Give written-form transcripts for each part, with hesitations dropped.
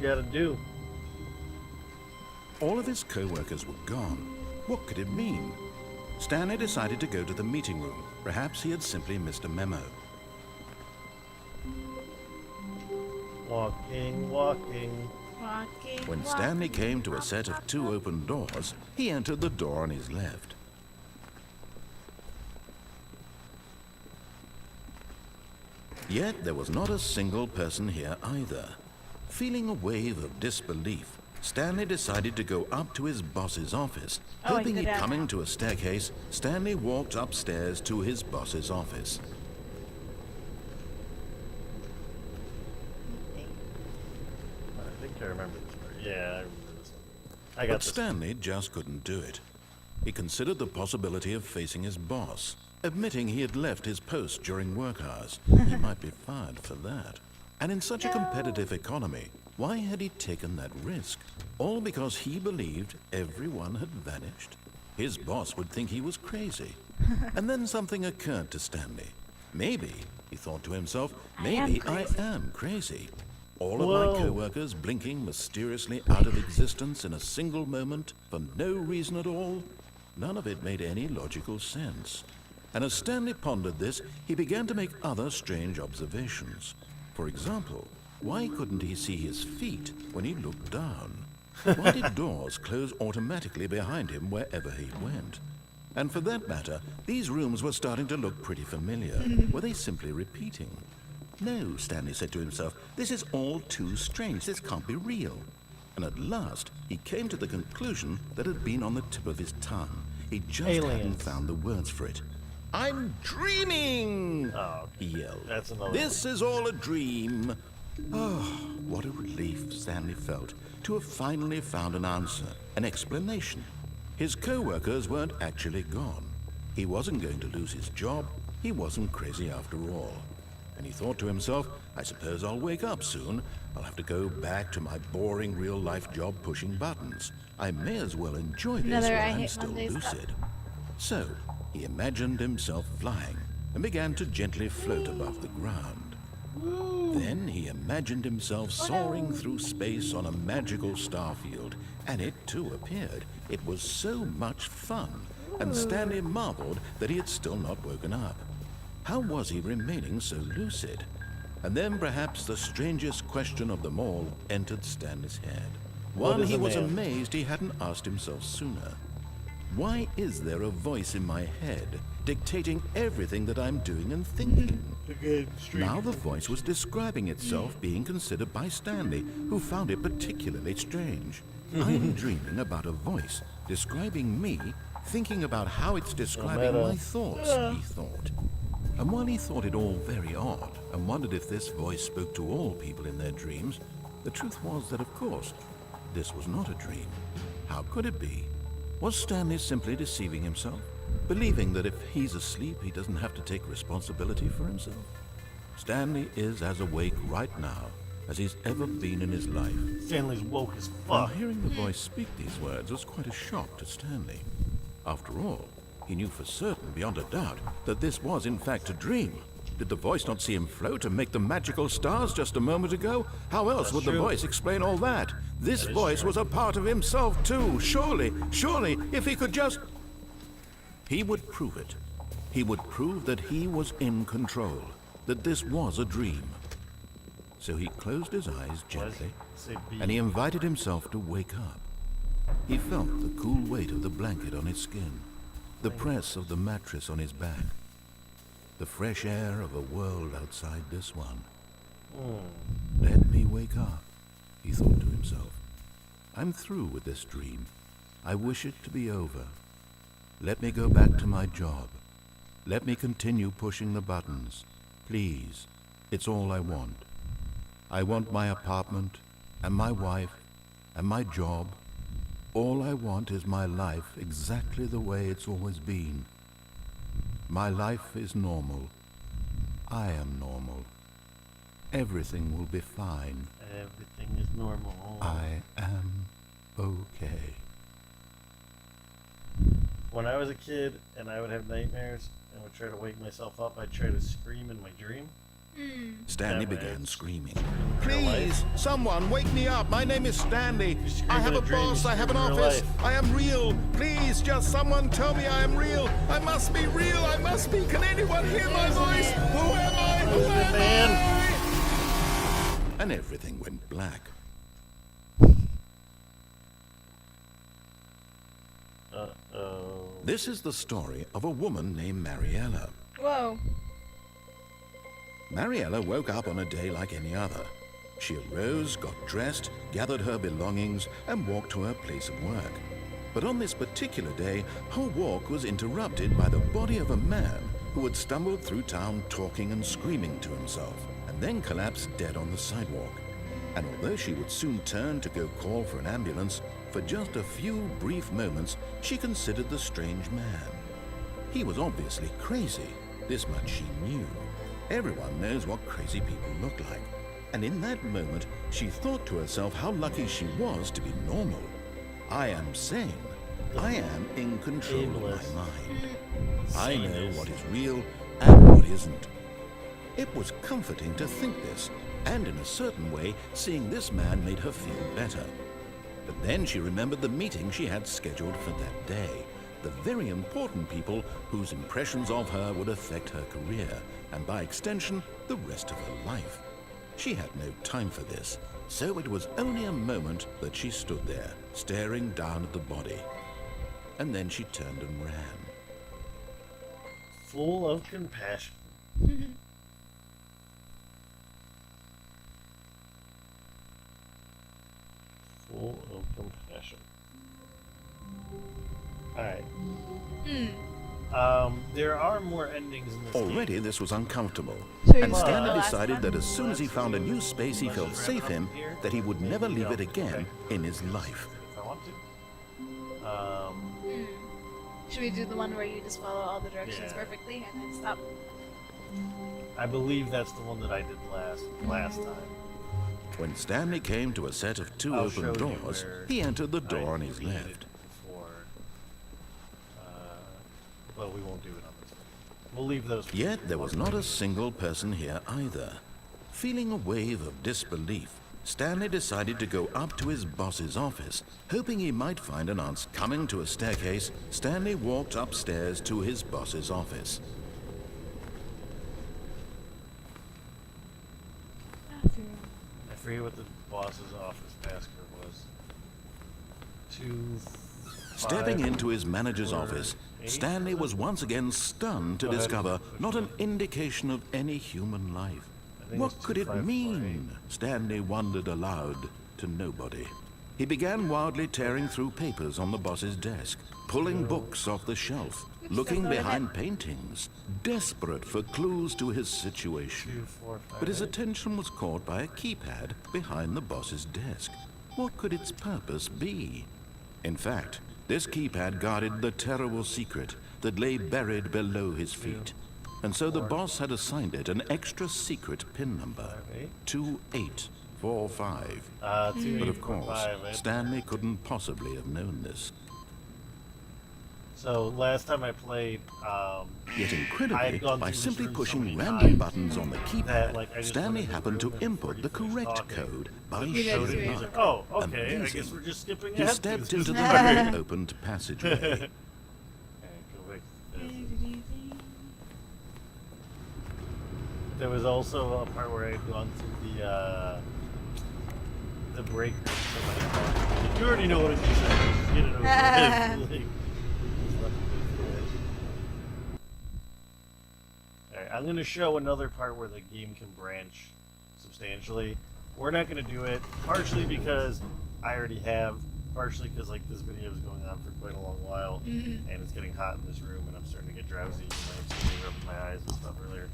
you gotta do. All of his co-workers were gone. What could it mean? Stanley decided to go to the meeting room. Perhaps he had simply missed a memo. Walking, walking. When Stanley came to a set of 2 open doors, he entered the door on his left. Yet there was not a single person here either. Feeling a wave of disbelief, Stanley decided to go up to his boss's office. Hoping he'd come into a staircase, Stanley walked upstairs to his boss's office. I think I remember this part. Yeah, I remember this one. But Stanley just couldn't do it. He considered the possibility of facing his boss, admitting he had left his post during work hours. He might be fired for that. And in such a competitive economy, why had he taken that risk? All because he believed everyone had vanished? His boss would think he was crazy. And then something occurred to Stanley. Maybe, he thought to himself, maybe I am crazy. All of my co-workers blinking mysteriously out of existence in a single moment for no reason at all. None of it made any logical sense. And as Stanley pondered this, he began to make other strange observations. For example, why couldn't he see his feet when he looked down? Why did doors close automatically behind him wherever he went? And for that matter, these rooms were starting to look pretty familiar. Were they simply repeating? No, Stanley said to himself, this is all too strange. This can't be real. And at last, he came to the conclusion that had been on the tip of his tongue. He just hadn't found the words for it. I'm dreaming! Oh, he yelled. That's another This is all a dream. Oh, what a relief Stanley felt to have finally found an answer, an explanation. His co-workers weren't actually gone. He wasn't going to lose his job. He wasn't crazy after all. And he thought to himself, I suppose I'll wake up soon. I'll have to go back to my boring real-life job pushing buttons. I may as well enjoy this while I'm still lucid. So, he imagined himself flying and began to gently float above the ground. Then he imagined himself soaring through space on a magical starfield, and it too appeared. It was so much fun, and Stanley marveled that he had still not woken up. How was he remaining so lucid? And then perhaps the strangest question of them all entered Stanley's head. One he was amazed he hadn't asked himself sooner. Why is there a voice in my head dictating everything that I'm doing and thinking? Now the voice was describing itself being considered by Stanley, who found it particularly strange. I'm dreaming about a voice describing me, thinking about how it's describing my thoughts, he thought. And while he thought it all very odd and wondered if this voice spoke to all people in their dreams, the truth was that, of course, this was not a dream. How could it be? Was Stanley simply deceiving himself, believing that if he's asleep, he doesn't have to take responsibility for himself? Stanley is as awake right now as he's ever been in his life. Stanley's woke as While fuck. hearing the voice speak these words was quite a shock to Stanley. After all, he knew for certain, beyond a doubt, that this was in fact a dream. Did the voice not see him float and make the magical stars just a moment ago? How else would the voice explain all that? This voice was a part of himself too. Surely, if he could just... He would prove it. He would prove that he was in control, that this was a dream. So he closed his eyes gently, and he invited himself to wake up. He felt the cool weight of the blanket on his skin, the press of the mattress on his back, the fresh air of a world outside this one. Let me wake up, he thought to himself. I'm through with this dream. I wish it to be over. Let me go back to my job. Let me continue pushing the buttons. Please, it's all I want. I want my apartment, and my wife, and my job. All I want is my life exactly the way it's always been. My life is normal. I am normal. Everything will be fine. Everything is normal. I am okay. When I was a kid and I would have nightmares and would try to wake myself up, I'd try to scream in my dream. Stanley That way. began screaming. Real life. Please, someone, wake me up. My name is Stanley. I have in a a dream, boss. you I have an scream in real office. life. I am real. Please, just someone tell me I am real. I must be real. I must be. Can anyone hear my voice? Who am I? Who am I? And everything went black. Uh-oh. This is the story of a woman named Mariella. Whoa. Mariella woke up on a day like any other. She arose, got dressed, gathered her belongings, and walked to her place of work. But on this particular day, her walk was interrupted by the body of a man who had stumbled through town talking and screaming to himself, and then collapsed dead on the sidewalk. And although she would soon turn to go call for an ambulance, for just a few brief moments, she considered the strange man. He was obviously crazy. This much she knew. Everyone knows what crazy people look like. And in that moment, she thought to herself how lucky she was to be normal. I am sane. I am in control of my mind. I know what is real and what isn't. It was comforting to think this, and in a certain way, seeing this man made her feel better. But then she remembered the meeting she had scheduled for that day. The very important people whose impressions of her would affect her career, and by extension, the rest of her life. She had no time for this, so it was only a moment that she stood there, staring down at the body. And then she turned and ran. Full of compassion. Full of compassion. Alright. There are more endings in this Already game. this was uncomfortable, So you and want Stanley the last decided one? that as soon as he found a new space he felt safe in, that he would never leave it again in his life. If I want to. Should we do the one where you just follow all the directions Yeah. perfectly and then stop? I believe that's the one that I did last time. When Stanley came to a set of two I'll open show you doors, where he entered the door on I his deleted left. before. But we won't do it on this one. We'll leave those. for Yet future there was ones. not a single person here either. Feeling a wave of disbelief, Stanley decided to go up to his boss's office. Hoping he might find an answer coming to a staircase, Stanley walked upstairs to his boss's office. I forget what the boss's office passcode was. 2. Stepping 5, into his manager's 4, office, 8, Stanley was once again stunned to Go ahead. discover not an indication of any human life. I think What it's could it 2548. mean? Stanley wondered aloud to nobody. He began wildly tearing through papers on the boss's desk, pulling books off the shelf, looking behind paintings, desperate for clues to his situation. 2, 4, 5, But his 8. attention was caught by a keypad behind the boss's desk. What could its purpose be? In fact, this keypad guarded the terrible secret that lay buried below his feet. And so the boss had assigned it an extra secret PIN number, 2845. 2, But 8, of 4, course, 5, 8. Stanley couldn't possibly have known this. So last time I played, Yet I incredibly, had gone by through this simply room so pushing many random times buttons on the that, keypad, like, I just Stanley went in the happened to room and input the before you finished correct talking, code by You sheer guys do. luck. oh, okay. I Amazing. guess we're just skipping He ahead. stepped through into this the story. newly opened passageway. Okay, go back to this. There was also a part where I had gone through the break room. Somebody called me. You already know what it is. Just get it over with. Like, just let me go through it. Alright, I'm going to show another part where the game can branch substantially. We're not going to do it, partially because I already have, partially because like this video is going on for quite a long while, and it's getting hot in this room, and I'm starting to get drowsy, and I was rubbing my eyes and stuff earlier.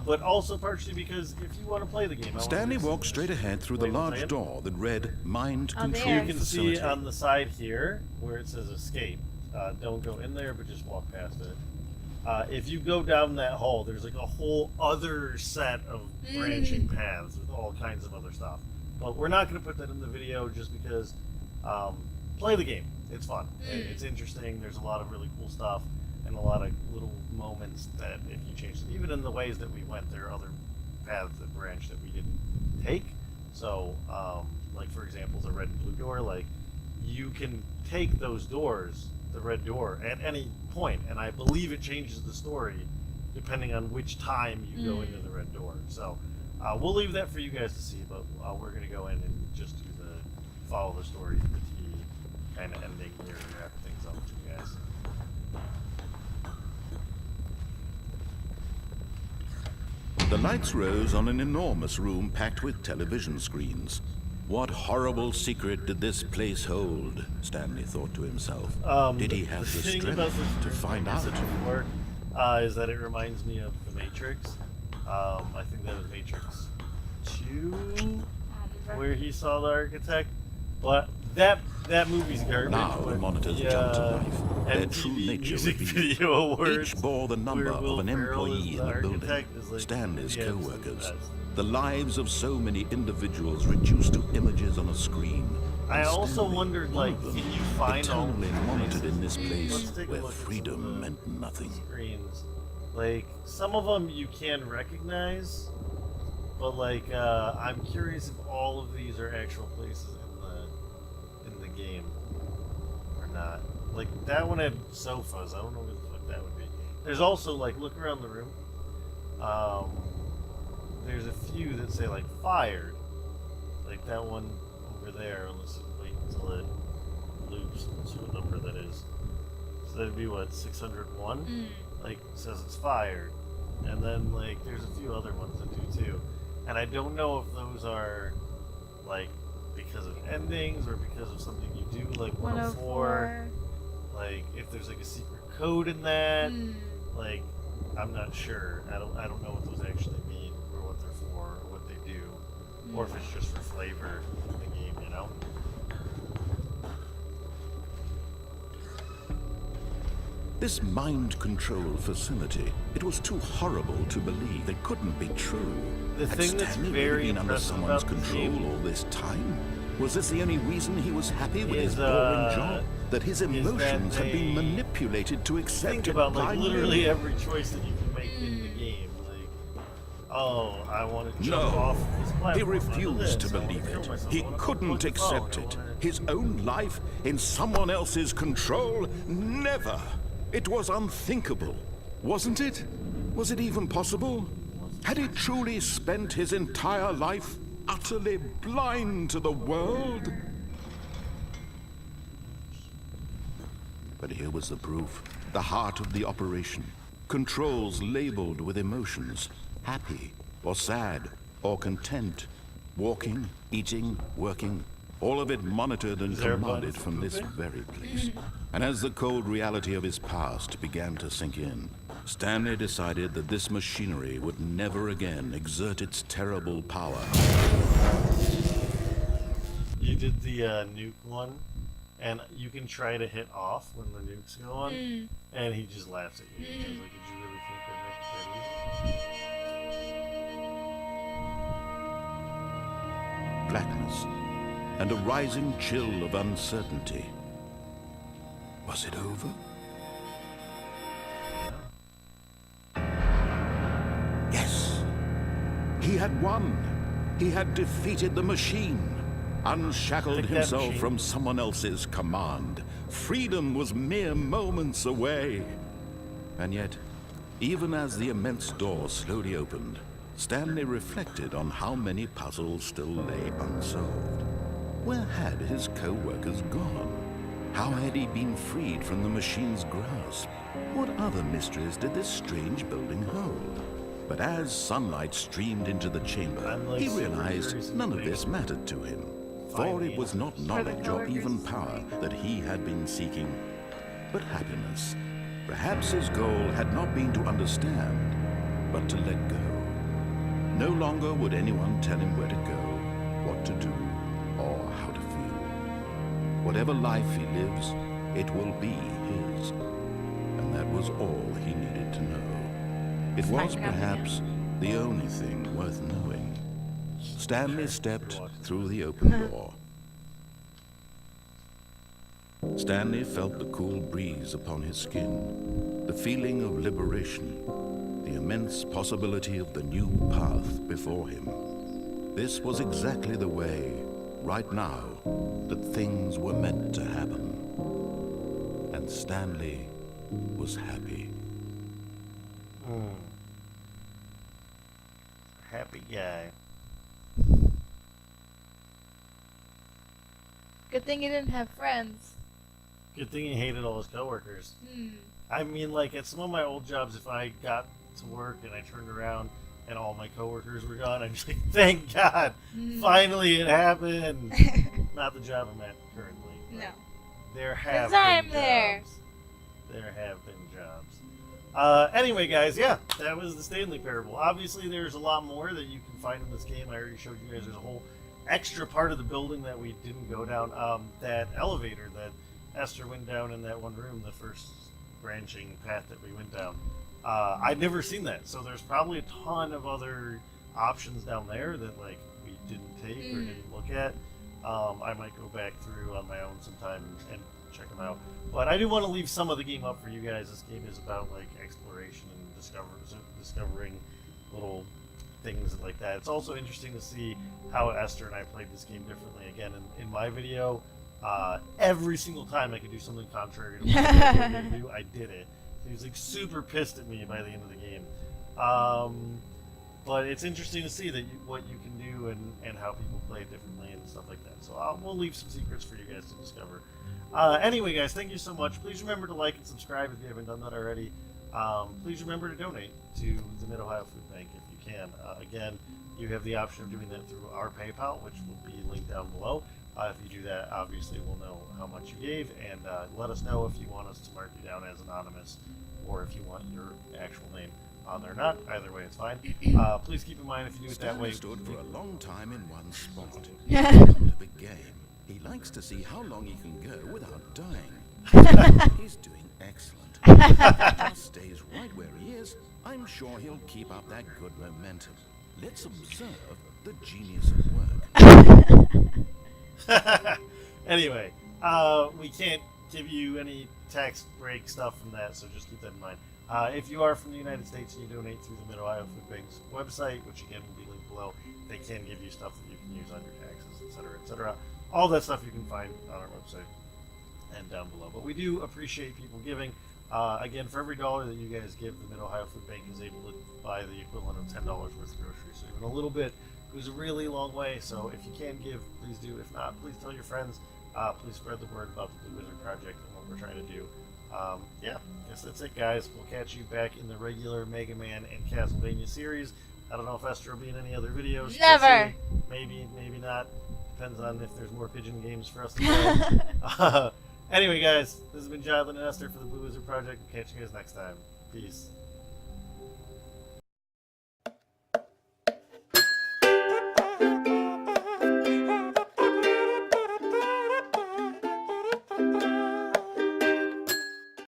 But also partially because if you want to play the game, I Stanley want to walked straight ahead through the Wait a large second. door that read Mind Oh, Control there. You can Facility. see on the side here where it says escape. Don't go in there, but just walk past it. If you go down that hall, there's like a whole other set of branching paths with all kinds of other stuff. But we're not going to put that in the video just because play the game. It's fun. It's interesting. There's a lot of really cool stuff and a lot of little moments that if you change, even in the ways that we went, there are other paths that branch that we didn't take. So, like for example, the red and blue door, like you can take those doors, the red door, at any point, and I believe it changes the story depending on which time you go into the red door. So, we'll leave that for you guys to see, but we're gonna go in and just do the follow the story, the T kind of ending here and wrap things up with you guys. The lights rose on an enormous room packed with television screens. What horrible secret did this place hold? Stanley thought to himself. Did he have the thing about strength to this find like I out? said before, is that it reminds me of The Matrix. I think that was Matrix 2, where he saw the architect. But that movie's garbage. Now the but monitors the, jumped to life. Their MTV true nature Music revealed. Video Awards, Each bore the number where of Will an Ferrell is employee in the building. architect, is like, Stanley's yeah, it's the co-workers. best. The lives of so many individuals reduced to images on a screen. I And also Stanley, wondered, one like, of them, can you find all eternally these monitored places? in this place Let's take a where look at some of freedom the meant nothing. Screens, like some of them you can recognize, but like I'm curious if all of these are actual places in the game or not. Like that one had sofas. I don't know what the fuck that would be. There's also like look around the room. There's a few that say like fired, like that one over there. Let's wait until it loops. Let's see what number that is. So that'd be what 601. Like says it's fired, and then like there's a few other ones that do too, and I don't know if those are like because of endings or because of something you do, like 104. Like if there's like a secret code in that, like I'm not sure. I don't know what those actually mean or what they're for or what they do, or if it's just for flavor in the game, you know. This mind control facility, it was too horrible to believe. It couldn't be true. The Had thing that's Stanley very really been under impressive someone's about this control game all this time? Was this the only reason he was happy with his is, boring job? That his is that emotions had been they manipulated to accept Think it about like blindly? literally every choice that you can make in the game. Like, oh, I want to jump No, off this platform. he onto refused this. to I wanna believe kill it. myself. He I wanna couldn't unplug the accept phone. it. I wanna- His own life in someone else's control? Never. It was unthinkable, wasn't it? Was it even possible? Had he truly spent his entire life utterly blind to the world? But here was the proof. The heart of the operation. Controls labeled with emotions. Happy, or sad, or content. Walking, eating, working. All of it monitored and Is there a button commanded for from this pooping? very place. And as the cold reality of his past began to sink in, Stanley decided that this machinery would never again exert its terrible power. You did the nuke one, and you can try to hit off when the nukes go on, and he just laughs at you. He's like, "Did you really think I'd make it that easy?" Blackness and a rising chill of uncertainty. Was it over? Yes. He had won. He had defeated the machine. Unshackled Take that, himself machine. from someone else's command. Freedom was mere moments away. And yet, even as the immense door slowly opened, Stanley reflected on how many puzzles still lay unsolved. Where had his co-workers gone? How had he been freed from the machine's grasp? What other mysteries did this strange building hold? But as sunlight streamed into the chamber, I'm, like, he super realized curious none of into this mattered to him. For Finally, it was not the knowledge or even coworkers. power that he had been seeking, but happiness. Perhaps his goal had not been to understand, but to let go. No longer would anyone tell him where to go, what to do, or how to feel. Whatever life he lives, it will be his. And that was all he needed to know. It was Finding out perhaps the only thing worth knowing. Stanley stepped through the open door. Stanley felt the cool breeze upon his skin, the feeling of liberation, the immense possibility of the new path before him. This was exactly the way, right now, that things were meant to happen. And Stanley was happy. Happy guy. Good thing you didn't have friends. Good thing he hated all his coworkers. Hmm. I mean, like, at some of my old jobs, if I got to work and I turned around and all my coworkers were gone, I'd be like, thank God, finally it happened. Not the job I'm at currently. No. There have 'Cause been I'm jobs. there. There have been jobs. Anyway, guys, yeah, that was the Stanley Parable. Obviously, there's a lot more that you can find in this game. I already showed you guys there's a whole extra part of the building that we didn't go down. That elevator that Esther went down in that one room, the first branching path that we went down. I'd never seen that, so there's probably a ton of other options down there that like we didn't take or didn't look at. I might go back through on my own sometime and check them out. But I do want to leave some of the game up for you guys. This game is about like exploration and discovering little things like that. It's also interesting to see how Esther and I played this game differently. Again, in my video, every single time I could do something contrary to what I was going to do, I did it. He was like super pissed at me by the end of the game. But it's interesting to see that what you can do and how people play differently and stuff like that. So we'll leave some secrets for you guys to discover. Anyway, guys, thank you so much. Please remember to like and subscribe if you haven't done that already. Please remember to donate to the Mid-Ohio Food Bank if you can. Again, you have the option of doing that through our PayPal, which will be linked down below. If you do that, obviously we'll know how much you gave, and let us know if you want us to mark you down as anonymous or if you want your actual name on there or not. Either way, it's fine. Please keep in mind if you do it that way. Stanley stood for a long time in one spot. Come to the game. He likes to see how long he can go without dying. He's doing excellent. If he just stays right where he is, I'm sure he'll keep up that good momentum. Let's observe the genius at work. Anyway, we can't give you any tax break stuff from that, so just keep that in mind. If you are from the United States and you donate through the Mid-Ohio Food Bank's website, which again will be linked below, they can give you stuff that you can use on your taxes, etc., etc. All that stuff you can find on our website and down below. But we do appreciate people giving. Again, for every $1 that you guys give, the Mid-Ohio Food Bank is able to buy the equivalent of $10 worth of groceries. So even a little bit goes a really long way. So if you can give, please do. If not, please tell your friends. Please spread the word about the Blue Wizard Project and what we're trying to do. Yeah, I guess that's it, guys. We'll catch you back in the regular Mega Man and Castlevania series. I don't know if Esther will be in any other videos. Never. Maybe, maybe not. Depends on if there's more pigeon games for us to play. Anyway, guys, this has been Jonathan and Esther for the Blue Wizard Project. We'll catch you guys next time. Peace.